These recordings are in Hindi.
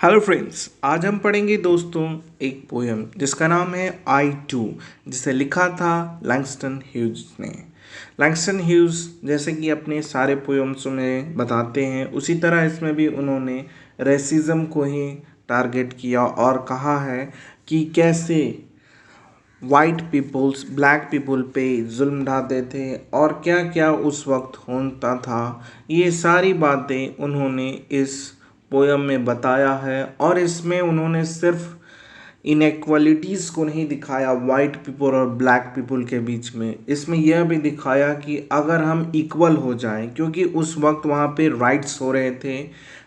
हेलो फ्रेंड्स, आज हम पढ़ेंगे दोस्तों एक पोयम जिसका नाम है आई टू, जिसे लिखा था लैंगस्टन ह्यूज ने। लैंगस्टन ह्यूज जैसे कि अपने सारे पोयम्स में बताते हैं, उसी तरह इसमें भी उन्होंने रेसिज्म को ही टारगेट किया और कहा है कि कैसे वाइट पीपल्स ब्लैक पीपल पे जुल्म ढाते थे और क्या क्या उस वक्त होता था। ये सारी बातें उन्होंने इस पोयम में बताया है और इसमें उन्होंने सिर्फ इनएक्वालिटीज़ को नहीं दिखाया वाइट पीपल और ब्लैक पीपल के बीच में, इसमें यह भी दिखाया कि अगर हम इक्वल हो जाएं, क्योंकि उस वक्त वहाँ पे राइट्स हो रहे थे,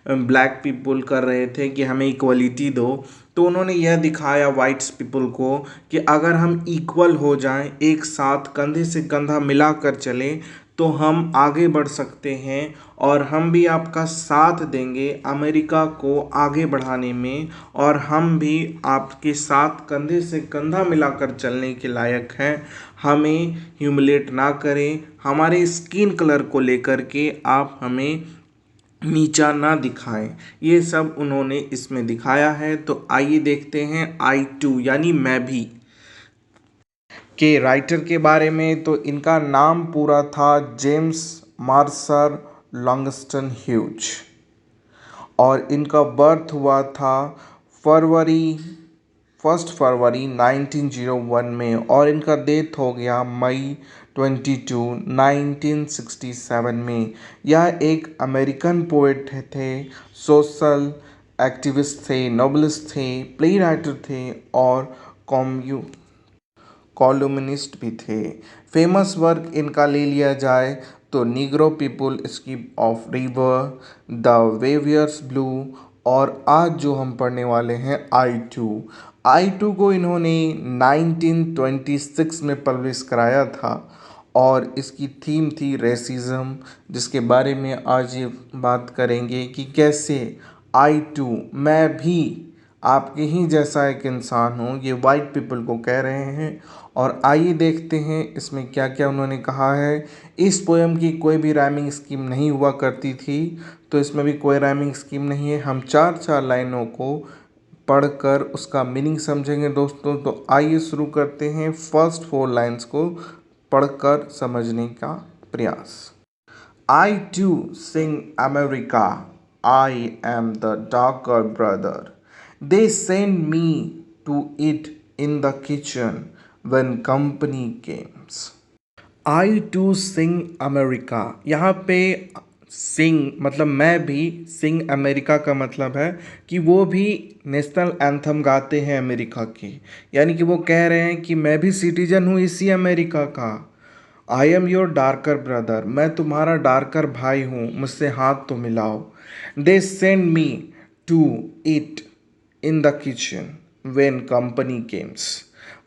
ब्लैक पीपल कर रहे थे कि हमें इक्वलिटी दो, तो उन्होंने यह दिखाया वाइट्स पीपल को कि अगर हम इक्वल हो जाएं, एक साथ कंधे से कंधा मिलाकर चलें, तो हम आगे बढ़ सकते हैं और हम भी आपका साथ देंगे अमेरिका को आगे बढ़ाने में, और हम भी आपके साथ कंधे से कंधा मिलाकर चलने के लायक हैं। हमें ह्यूमिलेट ना करें, हमारे स्किन कलर को लेकर के आप हमें नीचा ना दिखाएं। ये सब उन्होंने इसमें दिखाया है। तो आइए देखते हैं आई टू यानी मैं भी के राइटर के बारे में। तो इनका नाम पूरा था जेम्स मार्शल लैंगस्टन ह्यूज और इनका बर्थ हुआ था फरवरी 1 फरवरी 1901 में और इनका डेथ हो गया मई 22 1967 में। यह एक अमेरिकन पोएट थे, सोशल एक्टिविस्ट थे, नोवेलिस्ट थे, प्ले राइटर थे और कॉलुमिनिस्ट भी थे। फेमस वर्क इनका ले लिया जाए तो Negro people speaks of river, the weary blues और आज जो हम पढ़ने वाले हैं आई टू को इन्होंने 1926 में पब्लिश कराया था और इसकी थीम थी रेसिज्म, जिसके बारे में आज ये बात करेंगे कि कैसे आई टू मैं भी आपके ही जैसा एक इंसान हूँ, ये वाइट पीपल को कह रहे हैं। और आइए देखते हैं इसमें क्या क्या उन्होंने कहा है। इस पोएम की कोई भी राइमिंग स्कीम नहीं हुआ करती थी, तो इसमें भी कोई राइमिंग स्कीम नहीं है। हम चार चार लाइनों को पढ़कर उसका मीनिंग समझेंगे दोस्तों। तो आइए शुरू करते हैं फर्स्ट 4 लाइन्स को पढ़कर समझने का प्रयास। I too sing America, I am the darker brother, they send me to eat in the kitchen when company comes. I too sing America। यहाँ पे सिंग मतलब मैं भी, सिंग अमेरिका का मतलब है कि वो भी नेशनल एंथम गाते हैं अमेरिका की, यानी कि वो कह रहे हैं कि मैं भी सिटीजन हूँ इसी अमेरिका का। I am your darker brother, मैं तुम्हारा डार्कर भाई हूँ, मुझसे हाथ तो मिलाओ। They send me to eat in the kitchen when company comes.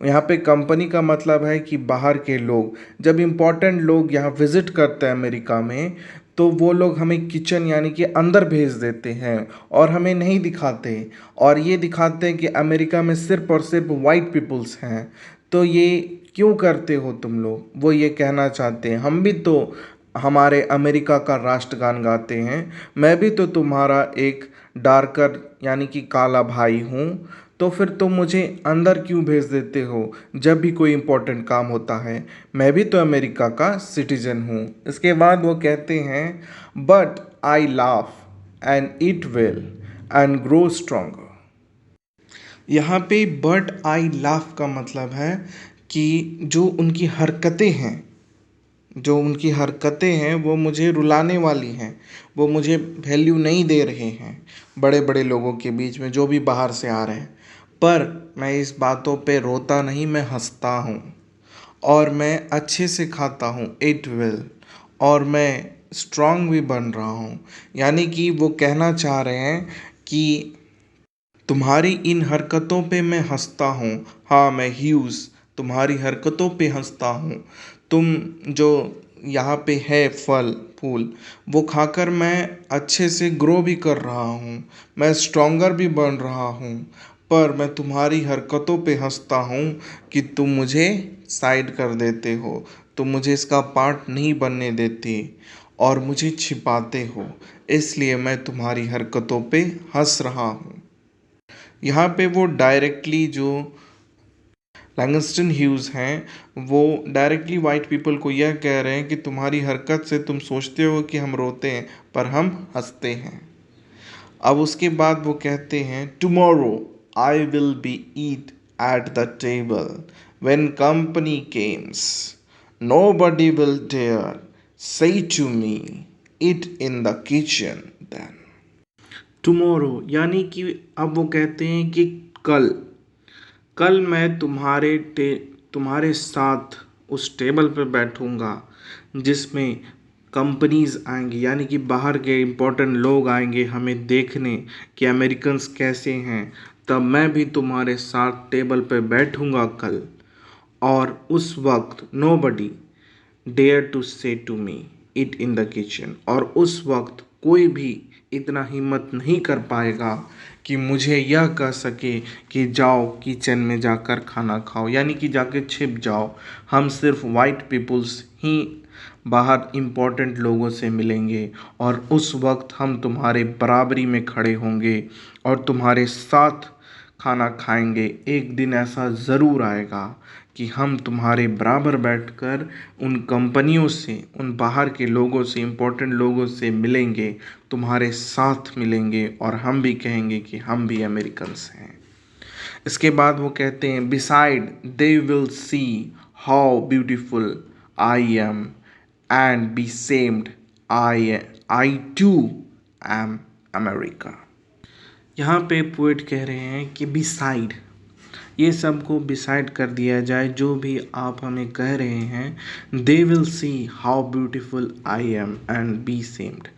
यहाँ पे कंपनी का मतलब है कि बाहर के लोग, जब इम्पोर्टेंट लोग यहाँ विजिट करते हैं अमेरिका में, तो वो लोग हमें किचन यानी कि अंदर भेज देते हैं और हमें नहीं दिखाते, और ये दिखाते हैं कि अमेरिका में सिर्फ और सिर्फ वाइट पीपल्स हैं। तो ये क्यों करते हो तुम लोग, वो ये कहना चाहते हैं। हम भी तो हमारे अमेरिका का राष्ट्रगान गाते हैं, मैं भी तो तुम्हारा एक डार्कर यानी कि काला भाई हूँ, तो फिर तुम मुझे अंदर क्यों भेज देते हो जब भी कोई इम्पोर्टेंट काम होता है, मैं भी तो अमेरिका का सिटीजन हूँ। इसके बाद वो कहते हैं but I laugh and eat well and grow stronger. यहाँ पे बट आई लाफ का मतलब है कि जो उनकी हरकतें हैं वो मुझे रुलाने वाली हैं, वो मुझे वैल्यू नहीं दे रहे हैं बड़े बड़े लोगों के बीच में जो भी बाहर से आ रहे हैं। पर मैं इस बातों पे रोता नहीं, मैं हंसता हूँ और मैं अच्छे से खाता हूँ, इट विल, और मैं स्ट्रांग भी बन रहा हूँ। यानी कि वो कहना चाह रहे हैं कि तुम्हारी इन हरकतों पे मैं हंसता हूँ। हाँ, मैं ह्यूज तुम्हारी हरकतों पे हंसता हूँ। तुम जो यहाँ पे है फल फूल, वो खाकर मैं अच्छे से ग्रो भी कर रहा हूँ, मैं स्ट्रॉन्गर भी बन रहा हूँ। पर मैं तुम्हारी हरकतों पे हंसता हूँ कि तुम मुझे साइड कर देते हो, तुम मुझे इसका पार्ट नहीं बनने देते और मुझे छिपाते हो, इसलिए मैं तुम्हारी हरकतों पे हंस रहा हूँ। यहाँ पे वो डायरेक्टली जो लैंगस्टन ह्यूज हैं वो डायरेक्टली वाइट पीपल को यह कह रहे हैं कि तुम्हारी हरकत से तुम सोचते हो कि हम रोते हैं पर हम हंसते हैं। अब उसके बाद वो कहते हैं tomorrow I will be eat at the table when company comes nobody will dare say to me eat in the kitchen then. Tomorrow यानी कि अब वो कहते हैं कि कल कल मैं तुम्हारे साथ उस टेबल पे बैठूंगा जिसमें कंपनीज आएंगी, यानी कि बाहर के इम्पोर्टेंट लोग आएंगे हमें देखने कि अमेरिकन्स कैसे हैं। तब मैं भी तुम्हारे साथ टेबल पे बैठूंगा कल, और उस वक्त nobody dare to say to me eat in the kitchen, और उस वक्त कोई भी इतना हिम्मत नहीं कर पाएगा कि मुझे यह कह सके कि जाओ किचन में जाकर खाना खाओ, यानी कि जाके छिप जाओ। हम सिर्फ वाइट पीपल्स ही बाहर इम्पोर्टेंट लोगों से मिलेंगे, और उस वक्त हम तुम्हारे बराबरी में खड़े होंगे और तुम्हारे साथ खाना खाएंगे। एक दिन ऐसा ज़रूर आएगा कि हम तुम्हारे बराबर बैठकर उन कंपनियों से, उन बाहर के लोगों से, इम्पोर्टेंट लोगों से मिलेंगे, तुम्हारे साथ मिलेंगे, और हम भी कहेंगे कि हम भी अमेरिकन्स हैं। इसके बाद वो कहते हैं beside they will see how beautiful I am and be shamed I too am America. यहाँ पे पोएट कह रहे हैं कि बिसाइड, ये सब को बिसाइड कर दिया जाए, जो भी आप हमें कह रहे हैं। They will see how beautiful I am and be shamed,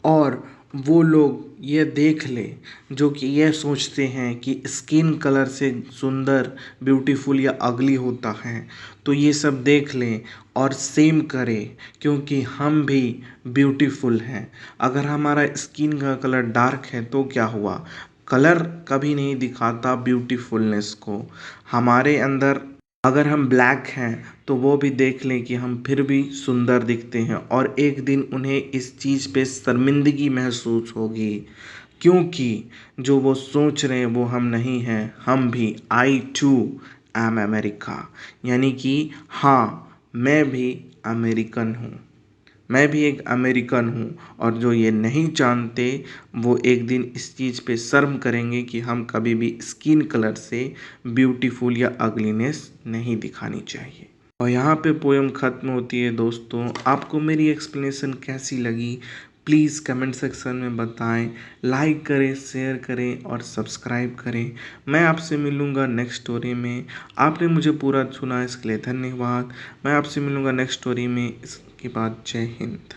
और वो लोग ये देख ले जो कि ये सोचते हैं कि स्किन कलर से सुंदर, ब्यूटीफुल या अगली होता है, तो ये सब देख लें और सेम करें, क्योंकि हम भी ब्यूटीफुल हैं। अगर हमारा स्किन का कलर डार्क है तो क्या हुआ, कलर कभी नहीं दिखाता ब्यूटीफुलनेस को। हमारे अंदर अगर हम ब्लैक हैं तो वो भी देख लें कि हम फिर भी सुंदर दिखते हैं, और एक दिन उन्हें इस चीज़ पे शर्मिंदगी महसूस होगी, क्योंकि जो वो सोच रहे हैं वो हम नहीं हैं। हम भी आई टू एम अमेरिका, यानी कि हाँ मैं भी अमेरिकन हूँ, मैं भी एक अमेरिकन हूँ। और जो ये नहीं जानते वो एक दिन इस चीज़ पे शर्म करेंगे कि हम कभी भी स्किन कलर से ब्यूटीफुल या अगलीनेस नहीं दिखानी चाहिए। और यहाँ पे पोएम ख़त्म होती है। दोस्तों, आपको मेरी एक्सप्लेनेशन कैसी लगी प्लीज़ कमेंट सेक्शन में बताएं। लाइक करें, शेयर करें और सब्सक्राइब करें। मैं आपसे मिलूँगा नेक्स्ट स्टोरी में। आपने मुझे पूरा सुना इसके लिए धन्यवाद। मैं आपसे मिलूँगा नेक्स्ट स्टोरी में। इसके बाद जय हिंद।